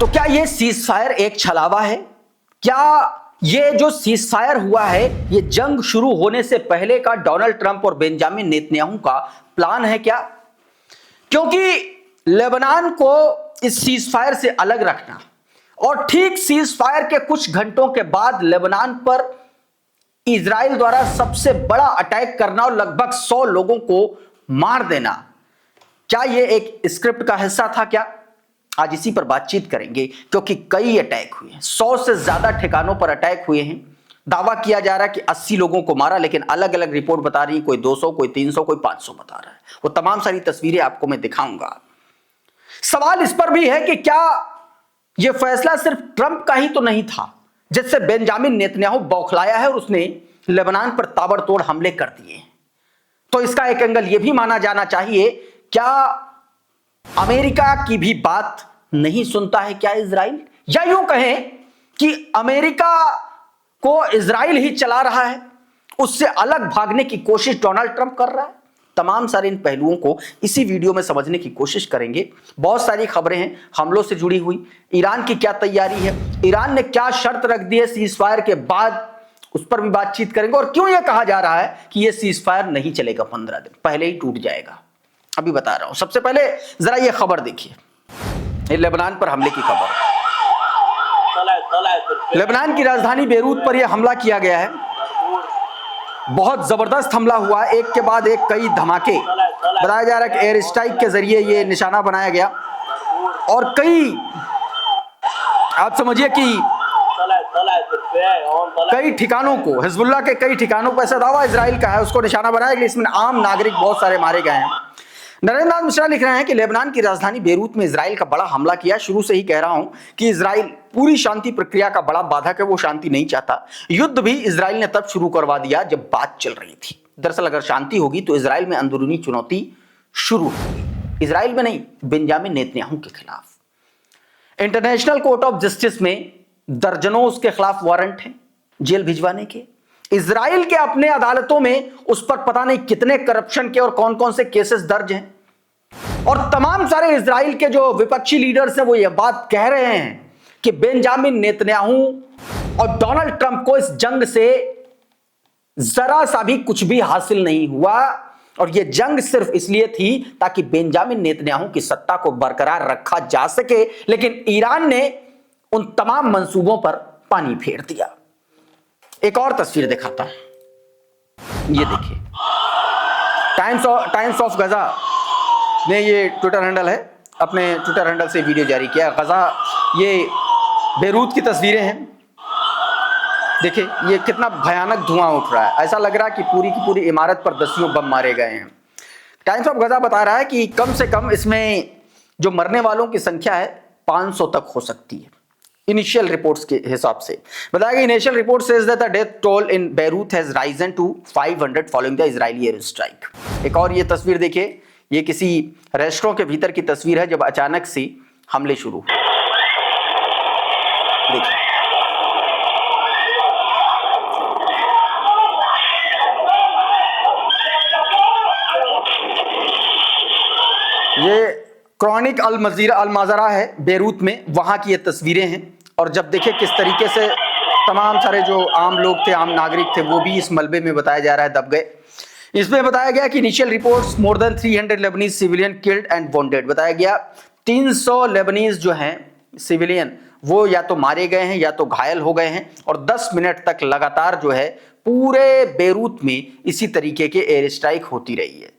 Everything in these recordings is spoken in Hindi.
तो क्या ये सीज फायर एक छलावा है? क्या ये जो सीज फायर हुआ है ये जंग शुरू होने से पहले का डोनाल्ड ट्रंप और बेंजामिन नेतन्याहू का प्लान है क्या? क्योंकि लेबनान को इस सीज फायर से अलग रखना और ठीक सीज फायर के कुछ घंटों के बाद लेबनान पर इजराइल द्वारा सबसे बड़ा अटैक करना और लगभग 100 लोगों को मार देना, क्या यह एक स्क्रिप्ट का हिस्सा था क्या? आज इसी पर बातचीत करेंगे क्योंकि कई अटैक हुए हैं, 100 से ज्यादा ठिकानों पर अटैक हुए हैं। दावा किया जा रहा है कि 80 लोगों को मारा, लेकिन अलग अलग रिपोर्ट बता रही है, कोई 200, कोई 300, कोई 500 बता रहा है। वो तमाम सारी तस्वीरें आपको मैं दिखाऊंगा। सवाल इस पर भी है कि क्या यह फैसला सिर्फ ट्रंप का ही तो नहीं था जिससे बेंजामिन नेतन्याहू बौखलाया है और उसने लेबनान पर ताबड़तोड़ हमले कर दिए। तो इसका एक एंगल यह भी माना जाना चाहिए, क्या अमेरिका की भी बात नहीं सुनता है क्या इजराइल? या यूं कहें कि अमेरिका को इजराइल ही चला रहा है, उससे अलग भागने की कोशिश डोनाल्ड ट्रंप कर रहा है। तमाम सारे इन पहलुओं को इसी वीडियो में समझने की कोशिश करेंगे। बहुत सारी खबरें हैं हमलों से जुड़ी हुई। ईरान की क्या तैयारी है, ईरान ने क्या शर्त रख दी है सीज फायर के बाद, उस पर भी बातचीत करेंगे। और क्यों यह कहा जा रहा है कि यह सीज फायर नहीं चलेगा, 15 दिन पहले ही टूट जाएगा, अभी बता रहा हूं। सबसे पहले जरा यह खबर देखिए, ये लेबनान पर हमले की खबर। लेबनान की राजधानी बेरूत पर यह हमला किया गया है। बहुत जबरदस्त हमला हुआ, एक के बाद एक कई धमाके। बताया जा रहा है कि एयर स्ट्राइक के जरिए यह निशाना बनाया गया और कई, आप समझिए कि कई ठिकानों को, हिजबुल्लाह के कई ठिकानों पर, ऐसा दावा इजराइल का है, उसको निशाना बनाया गया। इसमें आम नागरिक बहुत सारे मारे गए हैं। नरेंद्र नाथ मिश्रा लिख रहे हैं कि लेबनान की राजधानी बेरूत में इजराइल का बड़ा हमला किया। शुरू से ही कह रहा हूं कि इजराइल पूरी शांति प्रक्रिया का बड़ा बाधक है, वो शांति नहीं चाहता। युद्ध भी इजराइल ने तब शुरू करवा दिया जब बात चल रही थी। दरअसल अगर शांति होगी तो इजराइल में अंदरूनी चुनौती शुरू होगी, इजराइल में नहीं, बेंजामिन नेतन्याहू के खिलाफ। इंटरनेशनल कोर्ट ऑफ जस्टिस में दर्जनों उसके खिलाफ वारंट हैं जेल भिजवाने के। इजराइल के अपने अदालतों में उस पर पता नहीं कितने करप्शन के और कौन कौन से केसेस दर्ज हैं। और तमाम सारे इजराइल के जो विपक्षी लीडर्स हैं वो ये बात कह रहे हैं कि बेंजामिन नेतन्याहू और डोनाल्ड ट्रंप को इस जंग से जरा सा भी कुछ भी हासिल नहीं हुआ और यह जंग सिर्फ इसलिए थी ताकि बेंजामिन नेतन्याहू की सत्ता को बरकरार रखा जा सके। लेकिन ईरान ने उन तमाम मंसूबों पर पानी फेर दिया। एक और तस्वीर दिखाता हूं, ये देखिए, टाइम्स ऑफ गजा ने, ये ट्विटर हैंडल है, अपने ट्विटर हैंडल से वीडियो जारी किया। गजा, ये बेरूत की तस्वीरें हैं। देखिए ये कितना भयानक धुआं उठ रहा है, ऐसा लग रहा है कि पूरी की पूरी इमारत पर दसियों बम मारे गए हैं। टाइम्स ऑफ गजा बता रहा है कि कम से कम इसमें जो मरने वालों की संख्या है 500 तक हो सकती है, इनिशियल रिपोर्ट्स के हिसाब से। बताया गया, initial report says that the death toll in Beirut has risen to 500 following the Israeli air strike. एक और ये तस्वीर देखिए, ये किसी रेस्टोरेंट के भीतर की तस्वीर है जब अचानक से हमले शुरू। देखिए ये क्रॉनिक अल माजरा है बेरूत में, वहां की ये तस्वीरें हैं। और जब देखें किस तरीके से तमाम सारे जो आम लोग थे, आम नागरिक थे, वो भी इस मलबे में बताया जा रहा है दब गए। इसमें बताया गया कि initial reports more than 300 Lebanese civilian killed and wounded. बताया गया 300 लेबनीज जो हैं सिविलियन, वो या तो मारे गए हैं या तो घायल हो गए हैं। और 10 मिनट तक लगातार जो है पूरे बेरूत में इसी तरीके के एयर स्ट्राइक होती रही है।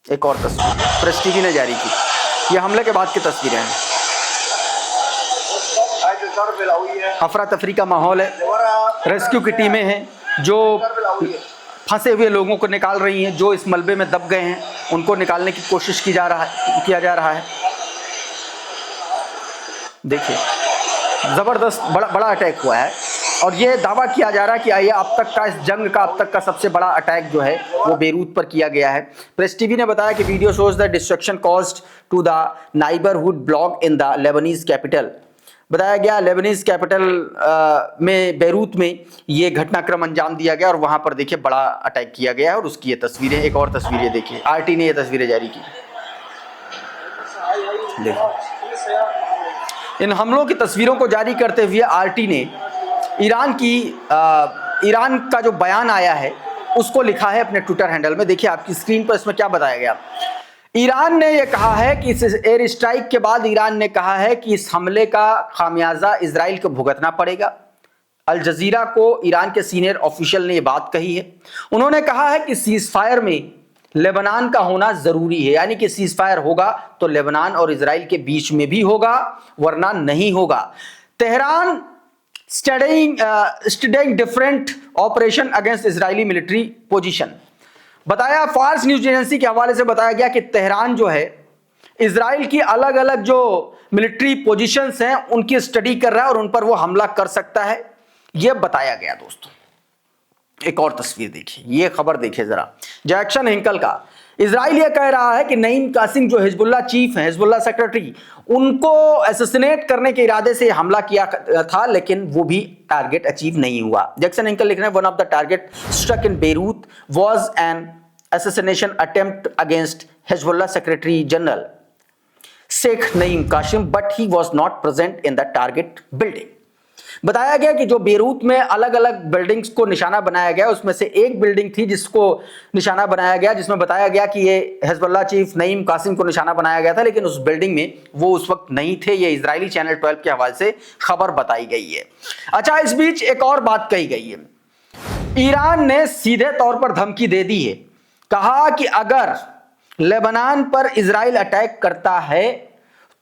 एक और तस्वीर प्रेस टीवी ने जारी की, ये हमले के बाद की तस्वीरें हैं। अफरा तफरी का माहौल है, रेस्क्यू की टीमें हैं जो फंसे हुए लोगों को निकाल रही हैं, जो इस मलबे में दब गए हैं उनको निकालने की कोशिश किया जा रहा है। देखिए जबरदस्त बड़ा अटैक हुआ है और ये दावा किया जा रहा है कि ये अब तक का, इस जंग का अब तक का सबसे बड़ा अटैक जो है वो बेरूत पर किया गया है। प्रेस टीवी ने बताया कि video shows the destruction caused to the neighbourhood block in the Lebanese capital बताया गया लेबनीज कैपिटल में बेरूत में ये घटनाक्रम अंजाम दिया गया और वहां पर देखिए बड़ा अटैक किया गया है। और उसकी ये तस्वीरें, एक और तस्वीरें देखिए, आरटी ने ये तस्वीरें जारी की। देखिए इन हमलों की तस्वीरों को जारी करते हुए आरटी ने ईरान का जो बयान आया है उसको लिखा है अपने ट्विटर हैंडल में। देखिए आपकी स्क्रीन पर इसमें क्या बताया गया। ईरान ने यह कहा है कि इस एयर स्ट्राइक के बाद ईरान ने कहा है कि इस हमले का खामियाजा इजराइल को भुगतना पड़ेगा। अल जजीरा को ईरान के सीनियर ऑफिशियल ने यह बात कही है। उन्होंने कहा है कि सीज फायर में लेबनान का होना जरूरी है, यानी कि सीज फायर होगा तो लेबनान और इजराइल के बीच में भी होगा, वरना नहीं होगा। Tehran studying different operation against Israeli military position. बताया फार्स न्यूज एजेंसी के हवाले से बताया गया कि तेहरान जो है इजराइल की अलग अलग जो मिलिट्री पोजीशंस हैं उनकी स्टडी कर रहा है और उन पर वो हमला कर सकता है, यह बताया गया। दोस्तों एक और तस्वीर देखिए, ये खबर देखिए जरा, जैक्सन हिंकल का। इजराइल ये कह रहा है कि नईम कासिम जो हिजबुल्लाह चीफ है, हिजबुल्लाह सेक्रेटरी, उनको असैसिनेट करने के इरादे से हमला किया था, लेकिन वो भी टारगेट अचीव नहीं हुआ। जैक्सन हिंकल लिख रहे हैं one of the target struck in Beirut was an assassination attempt against Hezbollah Secretary General Sheikh Naim Qasim, but he was not present in the target building। बताया गया कि जो बेरूत में अलग अलग बिल्डिंग्स को निशाना बनाया गया, उसमें से एक बिल्डिंग थी जिसको निशाना बनाया गया, जिसमें बताया गया कि ये हिजबुल्लाह चीफ नईम कासिम को निशाना बनाया गया था, लेकिन उस बिल्डिंग में वो उस वक्त नहीं थे। ये इजरायली चैनल 12 के हवाले से खबर बताई गई है। अच्छा, इस बीच एक और बात कही गई है। ईरान ने सीधे तौर पर धमकी दे दी है, कहा कि अगर लेबनान पर इजराइल अटैक करता है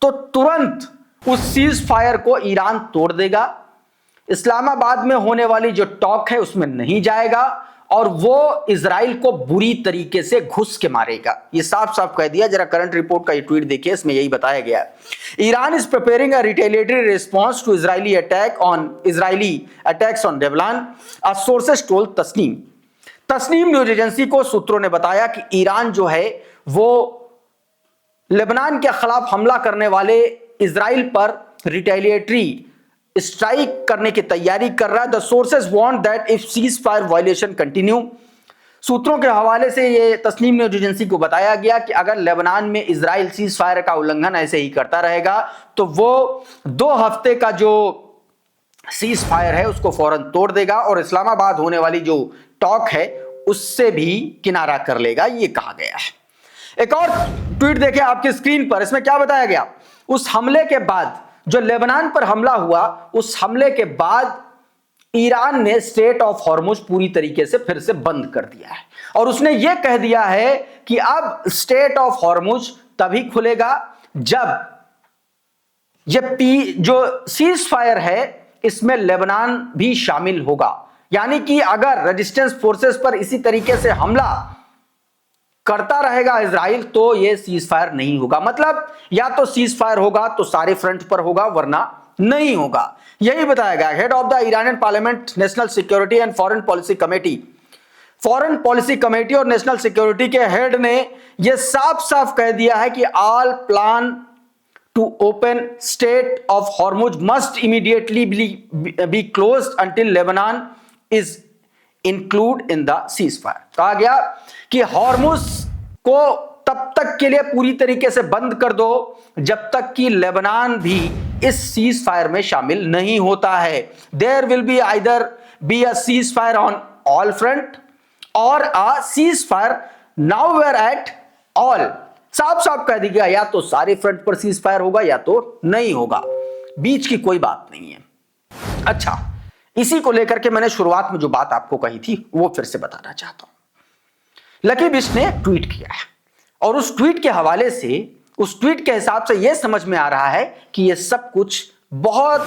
तो तुरंत उस सीज फायर को ईरान तोड़ देगा, इस्लामाबाद में होने वाली जो टॉक है उसमें नहीं जाएगा और वो इजराइल को बुरी तरीके से घुस के मारेगा। ये साफ साफ कह दिया। जरा करंट रिपोर्ट का ये ट्वीट देखिए, इसमें यही बताया गया। Iran is preparing a retaliatory response to Israeli attacks on Lebanon, a sources told Tasnim news agency को सूत्रों ने बताया कि ईरान जो है वो लेबनान के खिलाफ हमला करने वाले इजराइल पर रिटेलिएटरी स्ट्राइक करने की तैयारी कर रहा है। The sources want that if cease fire violation continue. सूत्रों के हवाले से ये तस्नीम न्यूज एजेंसी को बताया गया कि अगर लेबनान में इजराइल सीज फायर का उल्लंघन ऐसे ही करता रहेगा तो वो 2 हफ्ते का जो सीज फायर है उसको फौरन तोड़ देगा और इस्लामाबाद होने वाली जो टॉक है उससे भी किनारा कर लेगा, ये कहा गया है। एक और ट्वीट देखें आपकी स्क्रीन पर, इसमें क्या बताया गया। उस हमले के बाद, जो लेबनान पर हमला हुआ, उस हमले के बाद ईरान ने स्ट्रेट ऑफ हॉर्मुज पूरी तरीके से फिर से बंद कर दिया है और उसने यह कह दिया है कि अब स्ट्रेट ऑफ हॉर्मुज तभी खुलेगा जब ये जो सीज फायर है इसमें लेबनान भी शामिल होगा। यानी कि अगर रेजिस्टेंस फोर्सेस पर इसी तरीके से हमला करता रहेगा इजराइल तो यह सीज फायर नहीं होगा। मतलब या तो सीज फायर होगा तो सारे फ्रंट पर होगा, वरना नहीं होगा। यही बताया गया। Head of the Iranian parliament national security and foreign policy committee और नेशनल सिक्योरिटी के हेड ने यह साफ साफ कह दिया है कि all plan to open strait of Hormuz must immediately be closed until Lebanon is include in the ceasefire. कहा गया कि हॉर्मुज को तब तक के लिए पूरी तरीके से बंद कर दो जब तक कि लेबनान भी इस सीज फायर में शामिल नहीं होता है। There will be either be a ceasefire on all front और a ceasefire nowhere at all. साफ साफ कह दिया, या तो सारे फ्रंट पर सीज फायर होगा या तो नहीं होगा, बीच की कोई बात नहीं है। अच्छा, इसी को लेकर के मैंने शुरुआत में जो बात आपको कही थी वो फिर से बताना चाहता हूं। लकी बिश्त ने ट्वीट किया है और उस ट्वीट के हवाले से, उस ट्वीट के हिसाब से यह समझ में आ रहा है कि यह सब कुछ बहुत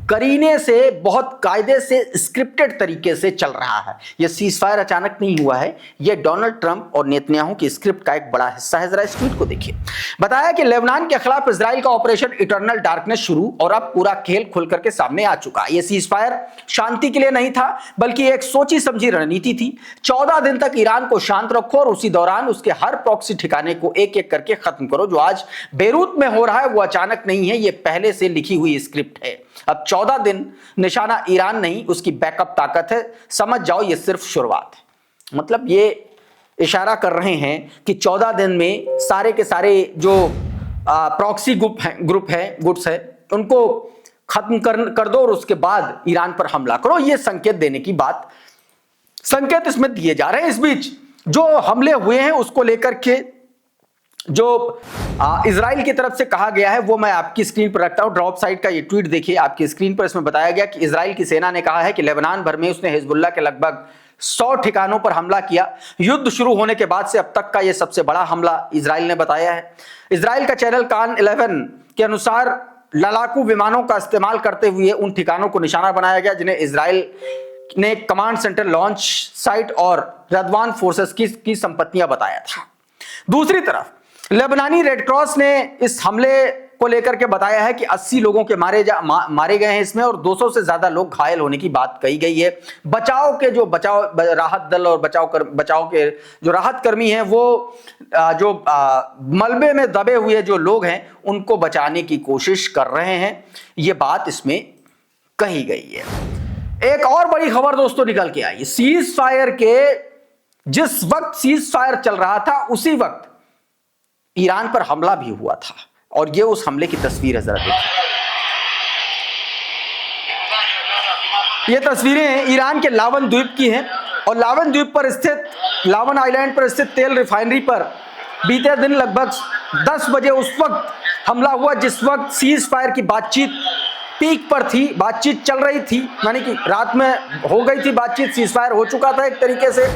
करीने से, बहुत कायदे से, स्क्रिप्टेड तरीके से चल रहा है। यह सीज फायर अचानक नहीं हुआ है, यह डोनाल्ड ट्रंप और नेतन्याहू की स्क्रिप्ट का एक बड़ा हिस्सा है। जरा इस ट्वीट को देखिए। बताया कि लेबनान के खिलाफ इजराइल का ऑपरेशन इटर्नल डार्कनेस शुरू और अब पूरा खेल खुल करके सामने आ चुका। यह सीज फायर शांति के लिए नहीं था, बल्कि एक सोची समझी रणनीति थी। 14 दिन तक ईरान को शांत रखो और उसी दौरान उसके हर प्रॉक्सी ठिकाने को एक एक करके खत्म करो। जो आज बेरूत में हो रहा है वो अचानक नहीं है, यह पहले से लिखी हुई स्क्रिप्ट है। अब 14 दिन निशाना ईरान नहीं, उसकी बैकअप ताकत है। समझ जाओ ये सिर्फ शुरुआत है। मतलब ये इशारा कर रहे हैं कि 14 दिन में सारे के सारे जो प्रॉक्सी गुट्स है उनको खत्म कर दो और उसके बाद ईरान पर हमला करो। ये संकेत देने की बात, संकेत इसमें दिए जा रहे हैं। इस बीच जो हमले हुए हैं उसको लेकर के जो इजराइल की तरफ से कहा गया है वो मैं आपकी स्क्रीन पर रखता हूं। ड्रॉप साइट का ये ट्वीट देखिए आपकी स्क्रीन पर। इसमें बताया गया कि इजराइल की सेना ने कहा है कि लेबनान भर में उसने हिजबुल्लाह के लगभग 100 ठिकानों पर हमला किया। युद्ध शुरू होने के बाद से अब तक का यह सबसे बड़ा हमला इजराइल ने बताया है। इजराइल का चैनल कान 11 के अनुसार लड़ाकू विमानों का इस्तेमाल करते हुए उन ठिकानों को निशाना बनाया गया जिन्हें इजराइल ने कमांड सेंटर, लॉन्च साइट और रदवान फोर्सेस की संपत्तियां बताया था। दूसरी तरफ लेबनानी रेड क्रॉस ने इस हमले को लेकर के बताया है कि 80 लोगों के मारे गए हैं इसमें और 200 से ज्यादा लोग घायल होने की बात कही गई है। राहत दल और बचाव के जो राहत कर्मी हैं वो जो मलबे में दबे हुए जो लोग हैं उनको बचाने की कोशिश कर रहे हैं। ये बात इसमें कही गई है। एक और बड़ी खबर दोस्तों निकल के आई। सीज फायर के जिस वक्त सीज फायर चल रहा था उसी वक्त ईरान पर हमला भी हुआ था और ये उस हमले की तस्वीर है। जरा देखिए, ये तस्वीरें ईरान के लावन द्वीप की हैं और लावन द्वीप पर स्थित, लावन आइलैंड पर स्थित तेल रिफाइनरी पर बीते दिन लगभग 10 बजे उस वक्त हमला हुआ जिस वक्त सीज फायर की बातचीत पीक पर थी, बातचीत चल रही थी, यानी कि रात में हो गई थी बातचीत, सीज फायर हो चुका था एक तरीके से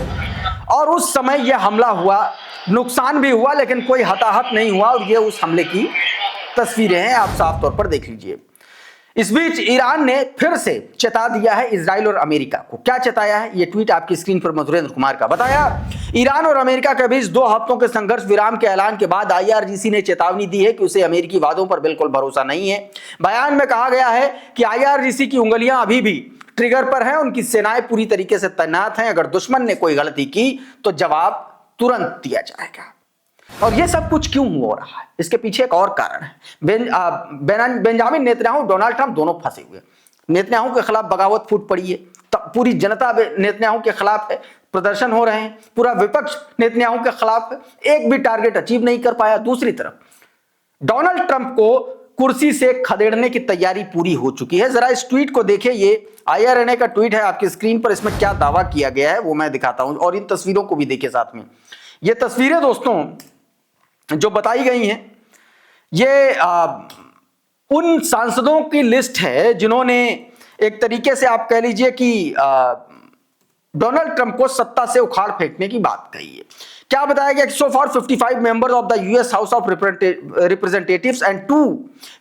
और उस समय यह हमला हुआ। नुकसान भी हुआ लेकिन कोई हताहत नहीं हुआ और ये उस हमले की तस्वीरें हैं, आप साफ तौर पर देख लीजिए। इस बीच ईरान ने फिर से चेता दिया है इजराइल और अमेरिका को। क्या चेताया है? ये ट्वीट आपकी स्क्रीन पर मधुरेंद्र कुमार का। बताया, ईरान और अमेरिका के बीच 2 हफ्तों के संघर्ष विराम के ऐलान के बाद IRGC ने चेतावनी दी है कि उसे अमेरिकी वादों पर बिल्कुल भरोसा नहीं है। बयान में कहा गया है कि IRGC की उंगलियां अभी भी ट्रिगर पर हैं, उनकी सेनाएं पूरी तरीके से तैनात हैं। अगर दुश्मन ने कोई गलती की तो जवाब तुरंत दिया जाएगा। और यह सब कुछ क्यों हो रहा है? इसके पीछे एक और कारण है। बेंजामिन नेतन्याहू, डोनाल्ड ट्रंप दोनों फंसे हुए। नेतन्याहू के खिलाफ बगावत फूट पड़ी है, पूरी जनता नेतन्याहू के खिलाफ है, प्रदर्शन हो रहे हैं, पूरा विपक्ष नेतन्याहू के खिलाफ है, एक भी टारगेट अचीव नहीं कर पाया। दूसरी तरफ डोनाल्ड ट्रंप को कुर्सी से खदेड़ने की तैयारी पूरी हो चुकी है। जरा इस ट्वीट को देखिए, ये IRNA का ट्वीट है आपकी स्क्रीन पर। इसमें क्या दावा किया गया है वो मैं दिखाता हूं और इन तस्वीरों को भी देखिए साथ में। ये तस्वीरें दोस्तों जो बताई गई हैं ये उन सांसदों की लिस्ट है जिन्होंने एक तरीके से आप कह लीजिए कि डोनाल्ड ट्रंप को सत्ता से उखाड़ फेंकने की बात कही है। क्या बताया गया कि so far 55 members of the US house of representatives and 2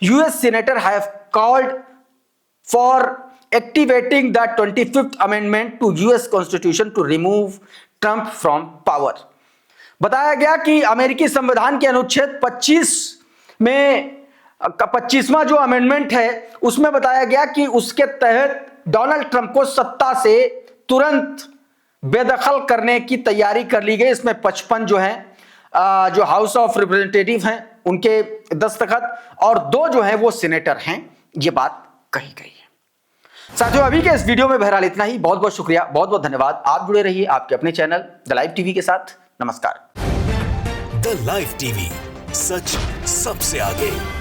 US senator have called for activating the 25th amendment to US constitution to remove Trump from power. बताया गया कि अमेरिकी संविधान के अनुच्छेद 25 में 25वां जो अमेंडमेंट है उसमें बताया गया कि उसके तहत डोनाल्ड ट्रंप को सत्ता से तुरंत बेदखल करने की तैयारी कर ली गई। इसमें 55 जो हैं जो हाउस ऑफ रिप्रेजेंटेटिव हैं उनके दस्तखत और 2 जो हैं वो सेनेटर हैं, ये बात कही गई है। साथियों, अभी के इस वीडियो में बहरहाल इतना ही। बहुत बहुत शुक्रिया, बहुत बहुत धन्यवाद। आप जुड़े रहिए आपके अपने चैनल द लाइव टीवी के साथ। नमस्कार। द लाइव टीवी, सच सबसे आगे।